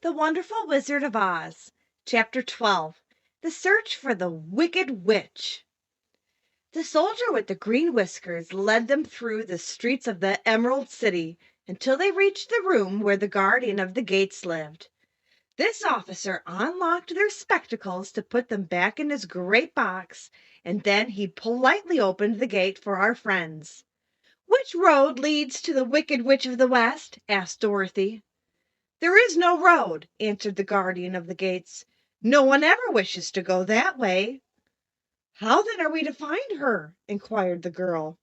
The Wonderful Wizard of Oz, Chapter 12. The Search for the Wicked Witch. The soldier with the green whiskers led them through the streets of the Emerald City until they reached the room where the guardian of the gates lived. This officer unlocked their spectacles to put them back in his great box, and then he politely opened the gate for our friends. "Which road leads to the Wicked Witch of the West?" asked Dorothy. "There is no road," answered the guardian of the gates. "No one ever wishes to go that way." "How then are we to find her?" inquired the girl.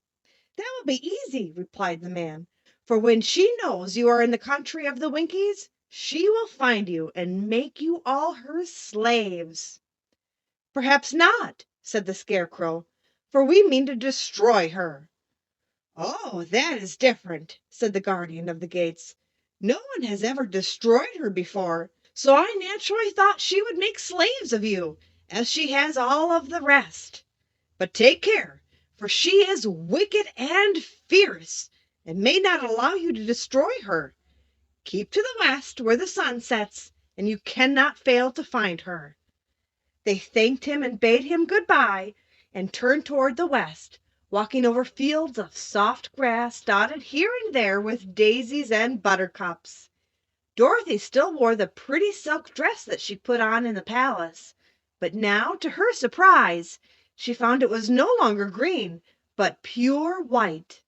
"That will be easy," replied the man, "for when she knows you are in the country of the Winkies, she will find you and make you all her slaves." "Perhaps not," said the Scarecrow, "for we mean to destroy her." "Oh, that is different," said the guardian of the gates. "No one has ever destroyed her before, so I naturally thought she would make slaves of you, as she has all of the rest. But take care, for she is wicked and fierce, and may not allow you to destroy her. Keep to the west, where the sun sets, and you cannot fail to find her." They thanked him and bade him good-bye, and turned toward the west, walking over fields of soft grass dotted here and there with daisies and buttercups. Dorothy still wore the pretty silk dress that she put on in the palace, but now, to her surprise, she found it was no longer green, but pure white.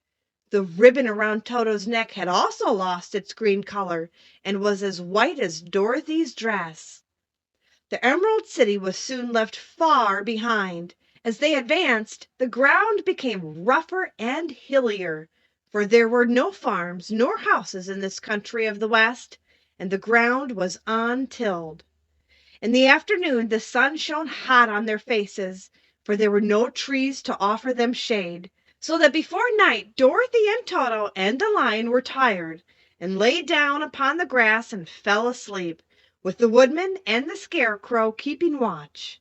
The ribbon around Toto's neck had also lost its green color and was as white as Dorothy's dress. The Emerald City was soon left far behind. As they advanced, the ground became rougher and hillier, for there were no farms nor houses in this country of the West, and the ground was untilled. In the afternoon the sun shone hot on their faces, for there were no trees to offer them shade, so that before night Dorothy and Toto and the lion were tired, and lay down upon the grass and fell asleep, with the Woodman and the Scarecrow keeping watch.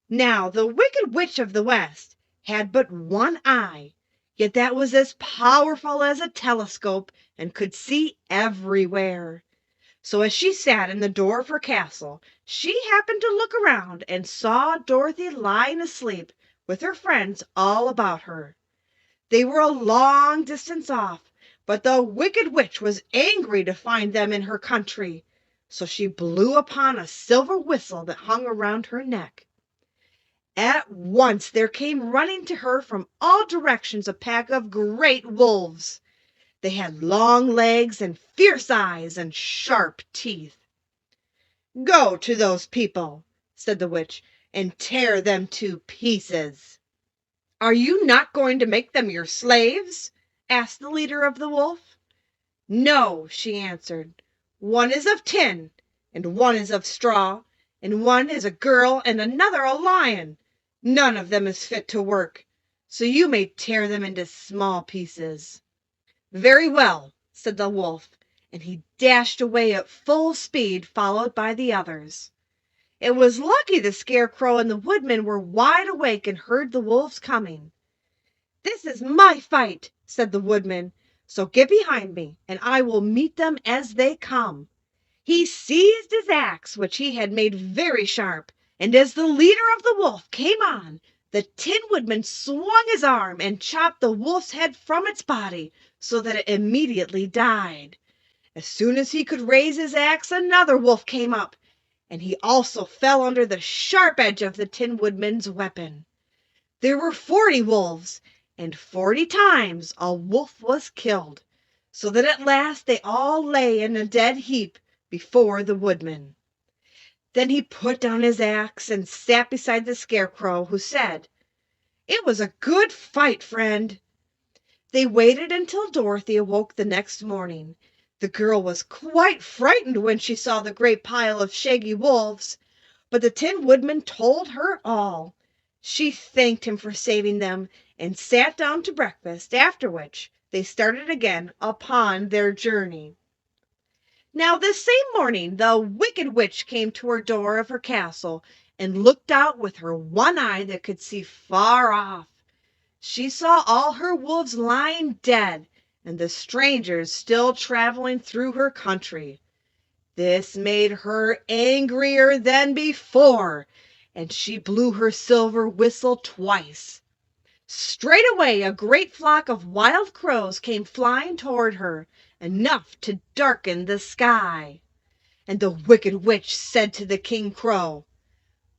Now the Wicked Witch of the West had but one eye, yet that was as powerful as a telescope and could see everywhere. So as she sat in the door of her castle, she happened to look around and saw Dorothy lying asleep with her friends all about her. They were a long distance off, but the Wicked Witch was angry to find them in her country, so she blew upon a silver whistle that hung around her neck. At once there came running to her from all directions a pack of great wolves. They had long legs and fierce eyes and sharp teeth. "Go to those people," said the witch, "and tear them to pieces." "Are you not going to make them your slaves?" asked the leader of the wolf. "No," she answered. "One is of tin, and one is of straw, and one is a girl and another a lion. None of them is fit to work, so you may tear them into small pieces." "Very well," said the wolf, and he dashed away at full speed, followed by the others. It was lucky the Scarecrow and the Woodman were wide awake and heard the wolves coming. "This is my fight," said the Woodman, "so get behind me, and I will meet them as they come." He seized his axe, which he had made very sharp, and as the leader of the wolf came on, the Tin Woodman swung his arm and chopped the wolf's head from its body, so that it immediately died. As soon as he could raise his axe, another wolf came up, and he also fell under the sharp edge of the Tin Woodman's weapon. There were 40 wolves, and 40 times a wolf was killed, so that at last they all lay in a dead heap before the Woodman. Then he put down his axe and sat beside the Scarecrow, who said, "It was a good fight, friend." They waited until Dorothy awoke the next morning. The girl was quite frightened when she saw the great pile of shaggy wolves, but the Tin Woodman told her all. She thanked him for saving them and sat down to breakfast, after which they started again upon their journey. Now this same morning the Wicked Witch came to her door of her castle and looked out with her one eye that could see far off. She saw all her wolves lying dead, and the strangers still traveling through her country. This made her angrier than before, and she blew her silver whistle twice. Straightway a great flock of wild crows came flying toward her, enough to darken the sky. And the wicked witch said to the King Crow,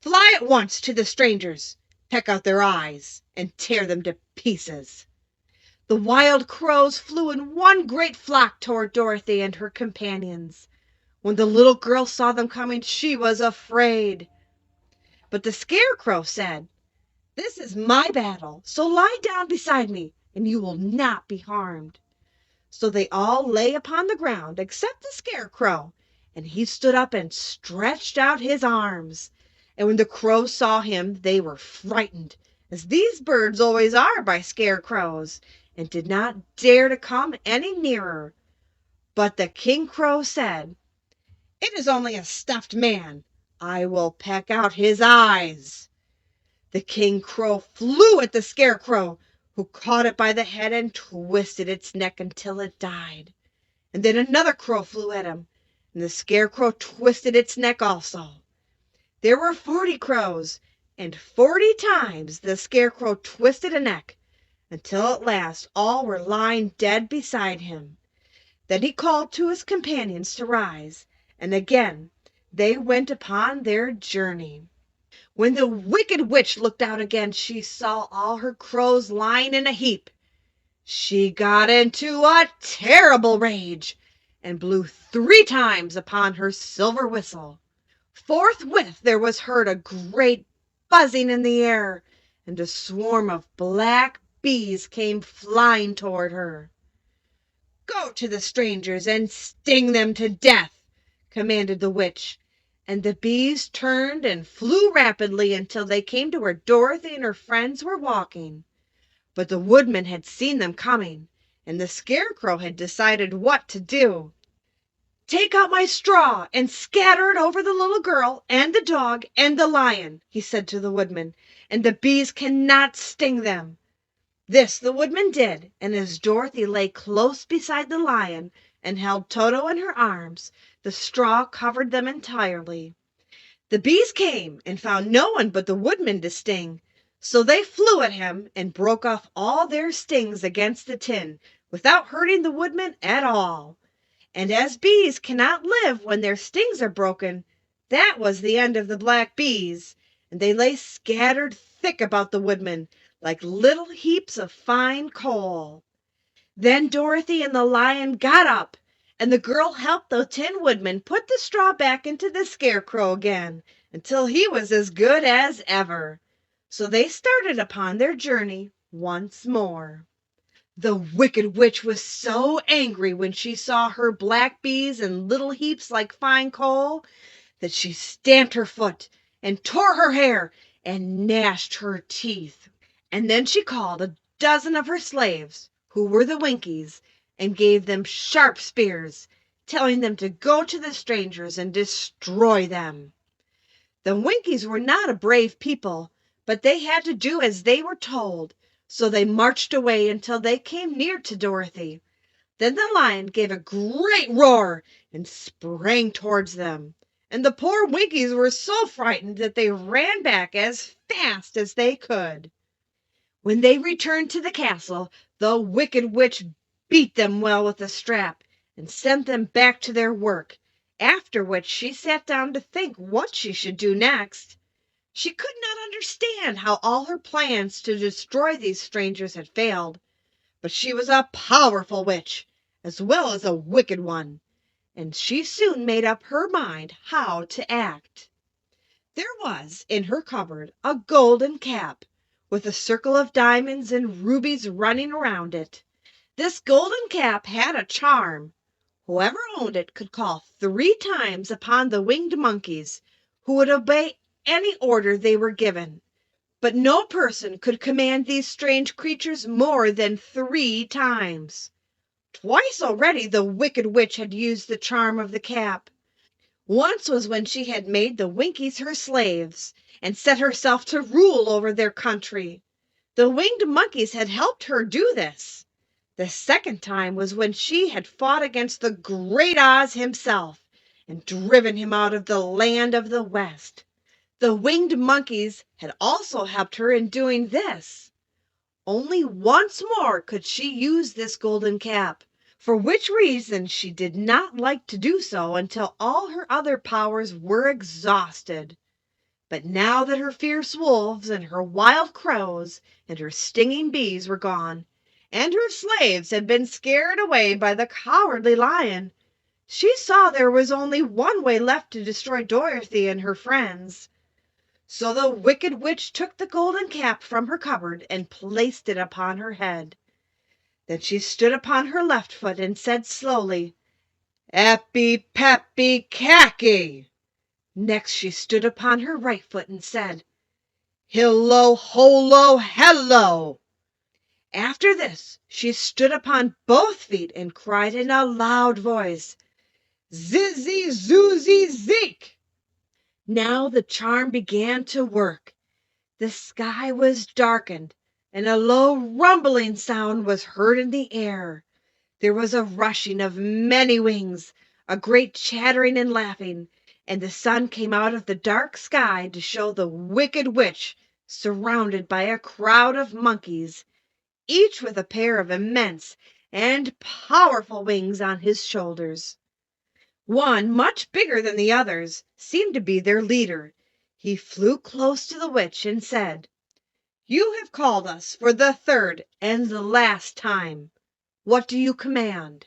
"Fly at once to the strangers, peck out their eyes, and tear them to pieces." The wild crows flew in one great flock toward Dorothy and her companions. When the little girl saw them coming, she was afraid. But the Scarecrow said, "This is my battle, so lie down beside me, and you will not be harmed." So they all lay upon the ground except the Scarecrow, and he stood up and stretched out his arms. And when the crows saw him, they were frightened, as these birds always are by scarecrows, and did not dare to come any nearer. But the King Crow said, "It is only a stuffed man. I will peck out his eyes." The King Crow flew at the Scarecrow, who caught it by the head and twisted its neck until it died. And then another crow flew at him, and the Scarecrow twisted its neck also. There were 40 crows, and 40 times the Scarecrow twisted a neck, until at last all were lying dead beside him. Then he called to his companions to rise, and again they went upon their journey. When the wicked witch looked out again, she saw all her crows lying in a heap. She got into a terrible rage, and blew 3 times upon her silver whistle. Forthwith there was heard a great buzzing in the air, and a swarm of black bees came flying toward her. "Go to the strangers and sting them to death," commanded the witch, and the bees turned and flew rapidly until they came to where Dorothy and her friends were walking. But the woodman had seen them coming, and the Scarecrow had decided what to do. "Take out my straw and scatter it over the little girl and the dog and the lion," he said to the woodman, "and the bees cannot sting them." This the woodman did, and as Dorothy lay close beside the lion and held Toto in her arms, the straw covered them entirely. The bees came and found no one but the woodman to sting, so they flew at him and broke off all their stings against the tin without hurting the woodman at all. And as bees cannot live when their stings are broken, that was the end of the black bees, and they lay scattered thick about the woodman, like little heaps of fine coal. Then Dorothy and the lion got up, and the girl helped the Tin Woodman put the straw back into the Scarecrow again, until he was as good as ever. So they started upon their journey once more. The wicked witch was so angry when she saw her black bees in little heaps like fine coal, that she stamped her foot and tore her hair and gnashed her teeth. And then she called a dozen of her slaves, who were the Winkies, and gave them sharp spears, telling them to go to the strangers and destroy them. The Winkies were not a brave people, but they had to do as they were told, so they marched away until they came near to Dorothy. Then the lion gave a great roar and sprang towards them, and the poor Winkies were so frightened that they ran back as fast as they could. When they returned to the castle, the wicked witch beat them well with a strap and sent them back to their work, after which she sat down to think what she should do next. She could not understand how all her plans to destroy these strangers had failed, but she was a powerful witch as well as a wicked one, and she soon made up her mind how to act. There was in her cupboard a golden cap, with a circle of diamonds and rubies running around it. This golden cap had a charm. Whoever owned it could call 3 times upon the winged monkeys, who would obey any order they were given. But no person could command these strange creatures more than 3 times. Twice already the wicked witch had used the charm of the cap. Once was when she had made the Winkies her slaves, and set herself to rule over their country. The winged monkeys had helped her do this. The second time was when she had fought against the great Oz himself, and driven him out of the land of the West. The winged monkeys had also helped her in doing this. Only once more could she use this golden cap, for which reason she did not like to do so until all her other powers were exhausted. But now that her fierce wolves and her wild crows and her stinging bees were gone, and her slaves had been scared away by the cowardly lion, she saw there was only one way left to destroy Dorothy and her friends. So the wicked witch took the golden cap from her cupboard and placed it upon her head. Then she stood upon her left foot and said slowly, "Appy, Pappy, Cacky." Next she stood upon her right foot and said, "Hillo, holo, hello." After this she stood upon both feet and cried in a loud voice, "Zizzy, zoozy, zeek." Now the charm began to work. The sky was darkened, and a low rumbling sound was heard in the air. There was a rushing of many wings, a great chattering and laughing, and the sun came out of the dark sky to show the wicked witch surrounded by a crowd of monkeys, each with a pair of immense and powerful wings on his shoulders. One, much bigger than the others, seemed to be their leader. He flew close to the witch and said, "You have called us for the third and the last time. What do you command?"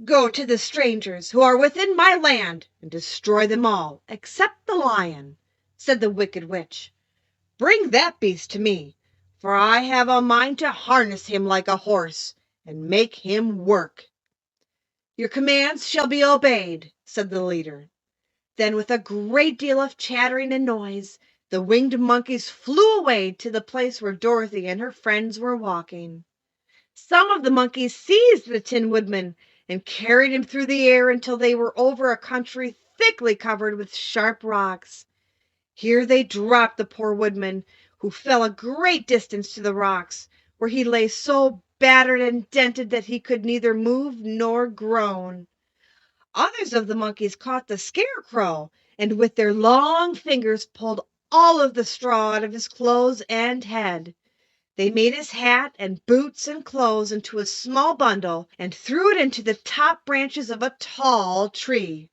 "Go to the strangers who are within my land and destroy them all except the lion," said the wicked witch. "Bring that beast to me, for I have a mind to harness him like a horse and make him work." "Your commands shall be obeyed," said the leader. Then, with a great deal of chattering and noise, the winged monkeys flew away to the place where Dorothy and her friends were walking. Some of the monkeys seized the Tin Woodman and carried him through the air until they were over a country thickly covered with sharp rocks. Here they dropped the poor Woodman, who fell a great distance to the rocks, where he lay so battered and dented that he could neither move nor groan. Others of the monkeys caught the Scarecrow, and with their long fingers pulled all of the straw out of his clothes and head. They made his hat and boots and clothes into a small bundle and threw it into the top branches of a tall tree.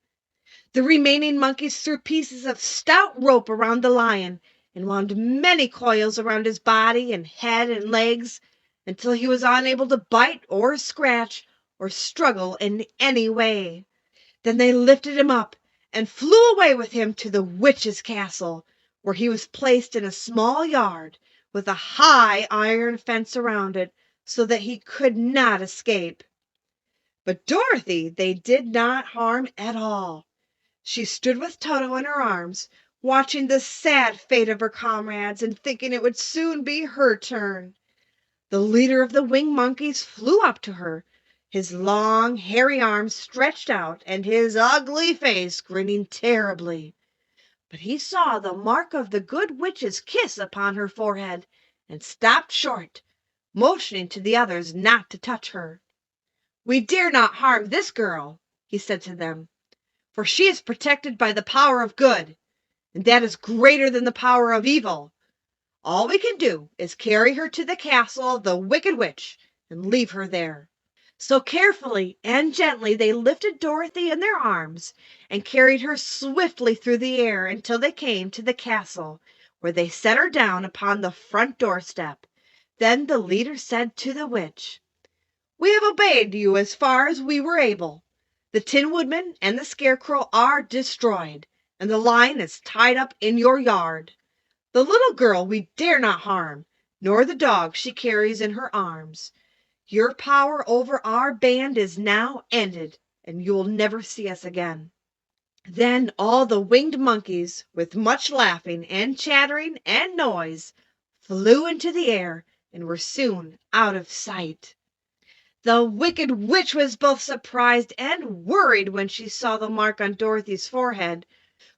The remaining monkeys threw pieces of stout rope around the lion and wound many coils around his body and head and legs until he was unable to bite or scratch or struggle in any way. Then they lifted him up and flew away with him to the witch's castle, where he was placed in a small yard with a high iron fence around it, so that he could not escape. But Dorothy they did not harm at all. She stood with Toto in her arms, watching the sad fate of her comrades and thinking it would soon be her turn. The leader of the winged monkeys flew up to her, his long, hairy arms stretched out and his ugly face grinning terribly. But he saw the mark of the good witch's kiss upon her forehead and stopped short, motioning to the others not to touch her. "We dare not harm this girl," he said to them, "for she is protected by the power of good, and that is greater than the power of evil. All we can do is carry her to the castle of the wicked witch and leave her there." So carefully and gently they lifted Dorothy in their arms and carried her swiftly through the air until they came to the castle, where they set her down upon the front doorstep. Then the leader said to the witch, "We have obeyed you as far as we were able. The Tin Woodman and the Scarecrow are destroyed, and the lion is tied up in your yard. The little girl we dare not harm, nor the dog she carries in her arms. Your power over our band is now ended, and you will never see us again." Then all the winged monkeys, with much laughing and chattering and noise, flew into the air and were soon out of sight. The wicked witch was both surprised and worried when she saw the mark on Dorothy's forehead,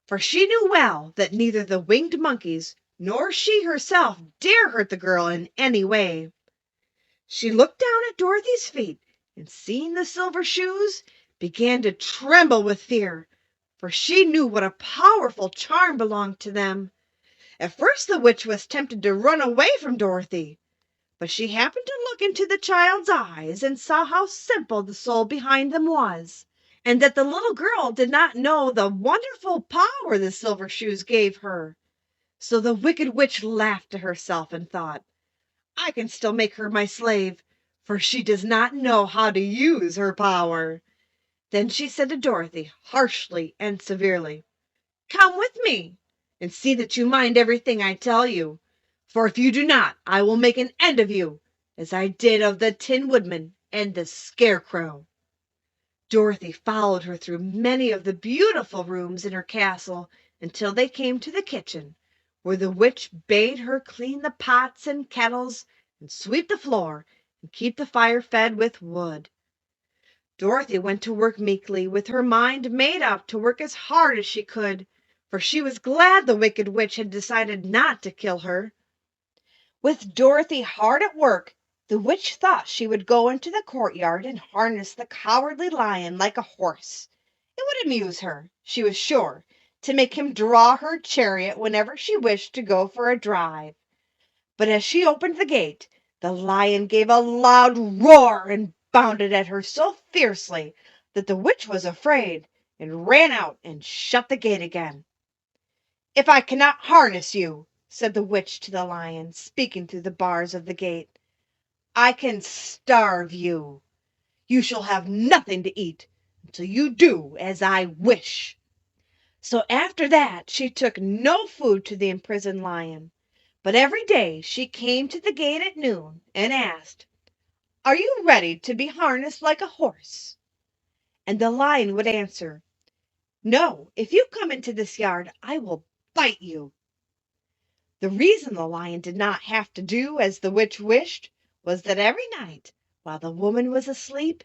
for she knew well that neither the winged monkeys nor she herself dare hurt the girl in any way. She looked down at Dorothy's feet, and seeing the silver shoes, began to tremble with fear, for she knew what a powerful charm belonged to them. At first the witch was tempted to run away from Dorothy, but she happened to look into the child's eyes and saw how simple the soul behind them was, and that the little girl did not know the wonderful power the silver shoes gave her. So the wicked witch laughed to herself and thought, I can still make her my slave, for she does not know how to use her power. Then she said to Dorothy, harshly and severely, Come with me, and see that you mind everything I tell you, for if you do not, I will make an end of you, as I did of the Tin Woodman and the Scarecrow. Dorothy followed her through many of the beautiful rooms in her castle until they came to the kitchen, where the witch bade her clean the pots and kettles and sweep the floor and keep the fire fed with wood. Dorothy went to work meekly, with her mind made up to work as hard as she could, for she was glad the wicked witch had decided not to kill her. With Dorothy hard at work, the witch thought she would go into the courtyard and harness the Cowardly Lion like a horse. It would amuse her, she was sure, to make him draw her chariot whenever she wished to go for a drive. But as she opened the gate, the lion gave a loud roar and bounded at her so fiercely that the witch was afraid and ran out and shut the gate again. If I cannot harness you, said the witch to the lion, speaking through the bars of the gate, I can starve you. You shall have nothing to eat until you do as I wish. So after that she took no food to the imprisoned lion, but every day she came to the gate at noon and asked, Are you ready to be harnessed like a horse? And the lion would answer, No, if you come into this yard, I will bite you. The reason the lion did not have to do as the witch wished was that every night, while the woman was asleep,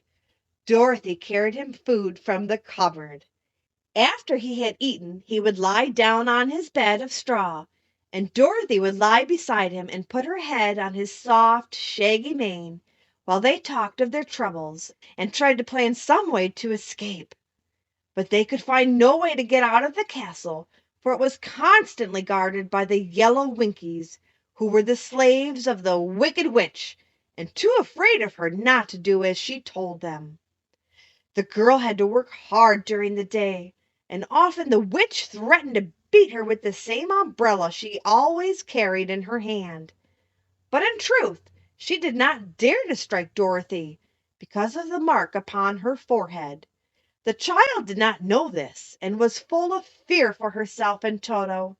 Dorothy carried him food from the cupboard. After he had eaten, he would lie down on his bed of straw, and Dorothy would lie beside him and put her head on his soft, shaggy mane, while they talked of their troubles and tried to plan some way to escape. But they could find no way to get out of the castle, for it was constantly guarded by the Yellow Winkies, who were the slaves of the Wicked Witch, and too afraid of her not to do as she told them. The girl had to work hard during the day, and often the witch threatened to beat her with the same umbrella she always carried in her hand. But in truth, she did not dare to strike Dorothy because of the mark upon her forehead. The child did not know this, and was full of fear for herself and Toto.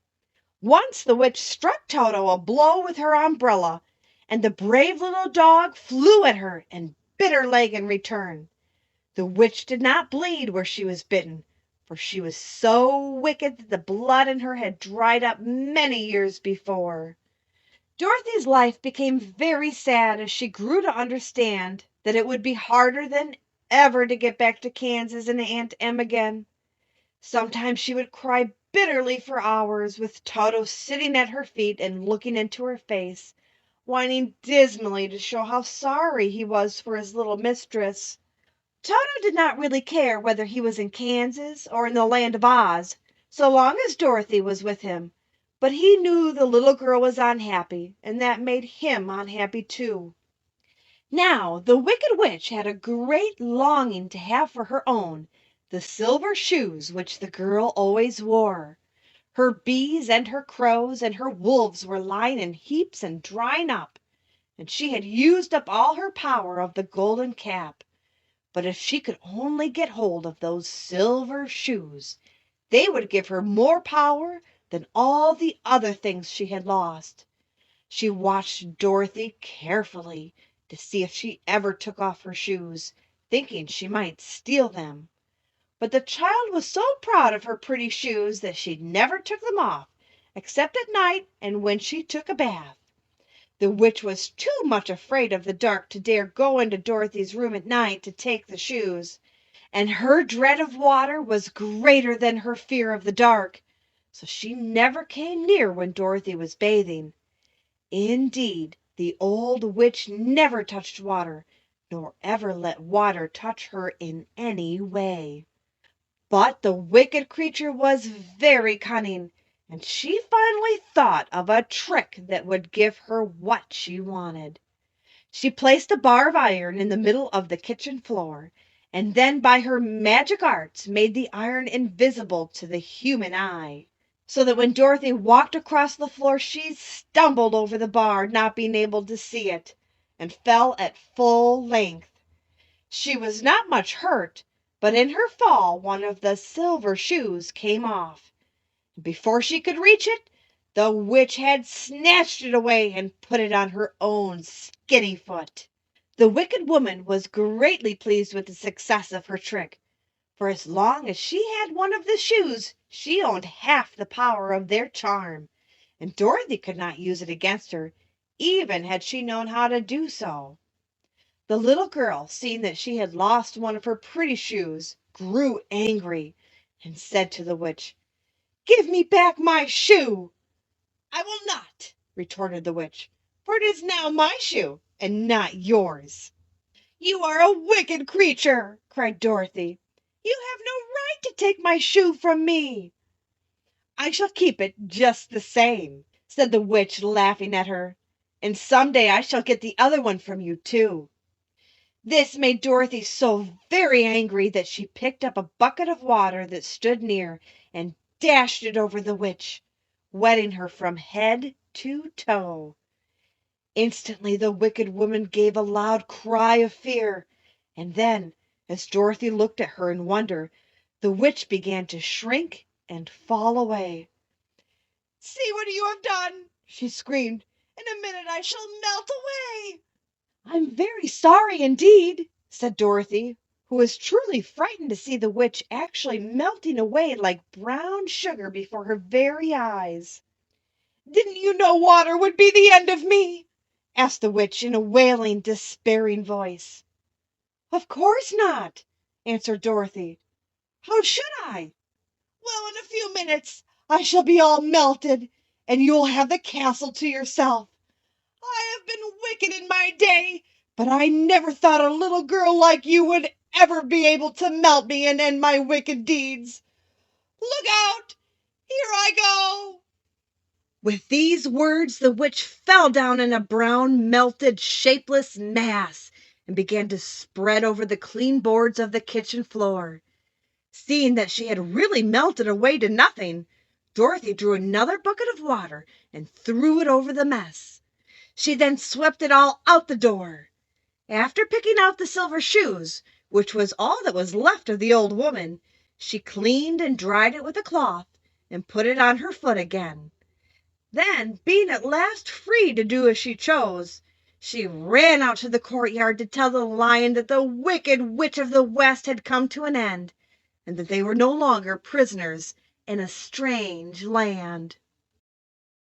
Once the witch struck Toto a blow with her umbrella, and the brave little dog flew at her and bit her leg in return. The witch did not bleed where she was bitten, for she was so wicked that the blood in her had dried up many years before. Dorothy's life became very sad as she grew to understand that it would be harder than ever to get back to Kansas and Aunt Em again. Sometimes she would cry bitterly for hours, with Toto sitting at her feet and looking into her face, whining dismally to show how sorry he was for his little mistress. Toto did not really care whether he was in Kansas or in the Land of Oz, so long as Dorothy was with him, but he knew the little girl was unhappy, and that made him unhappy too. Now the Wicked Witch had a great longing to have for her own the silver shoes which the girl always wore. Her bees and her crows and her wolves were lying in heaps and drying up, and she had used up all her power of the golden cap. But if she could only get hold of those silver shoes, they would give her more power than all the other things she had lost. She watched Dorothy carefully to see if she ever took off her shoes, thinking she might steal them. But the child was so proud of her pretty shoes that she never took them off, except at night and when she took a bath. The witch was too much afraid of the dark to dare go into Dorothy's room at night to take the shoes, and her dread of water was greater than her fear of the dark, so she never came near when Dorothy was bathing. Indeed, the old witch never touched water, nor ever let water touch her in any way. But the wicked creature was very cunning, and she finally thought of a trick that would give her what she wanted. She placed a bar of iron in the middle of the kitchen floor, and then by her magic arts made the iron invisible to the human eye, so that when Dorothy walked across the floor she stumbled over the bar, not being able to see it, and fell at full length. She was not much hurt, but in her fall one of the silver shoes came off, and before she could reach it, the witch had snatched it away and put it on her own skinny foot. The wicked woman was greatly pleased with the success of her trick, for as long as she had one of the shoes she owned half the power of their charm, and Dorothy could not use it against her, even had she known how to do so. The little girl, seeing that she had lost one of her pretty shoes, grew angry, and said to the witch, "Give me back my shoe." "I will not," retorted the witch, "for it is now my shoe, and not yours." "You are a wicked creature!" cried Dorothy. "You have no right to take my shoe from me." "I shall keep it just the same," said the witch, laughing at her, "and some day I shall get the other one from you too." This made Dorothy so very angry that she picked up a bucket of water that stood near and dashed it over the witch, wetting her from head to toe. Instantly the wicked woman gave a loud cry of fear, and then, as Dorothy looked at her in wonder, the witch began to shrink and fall away. "See what you have done!" she screamed. "In a minute I shall melt away." "I'm very sorry indeed," said Dorothy, who was truly frightened to see the witch actually melting away like brown sugar before her very eyes. "Didn't you know water would be the end of me?" asked the witch in a wailing, despairing voice. "Of course not," answered Dorothy. "How should I?" "Well, in a few minutes I shall be all melted, and you'll have the castle to yourself. I have been wicked in my day, but I never thought a little girl like you would ever be able to melt me and end my wicked deeds. Look out! Here I go!" With these words the witch fell down in a brown, melted, shapeless mass and began to spread over the clean boards of the kitchen floor. Seeing that she had really melted away to nothing, Dorothy drew another bucket of water and threw it over the mess. She then swept it all out the door. After picking out the silver shoes, which was all that was left of the old woman, she cleaned and dried it with a cloth and put it on her foot again. Then, being at last free to do as she chose, she ran out to the courtyard to tell the lion that the wicked witch of the West had come to an end, and that they were no longer prisoners in a strange land.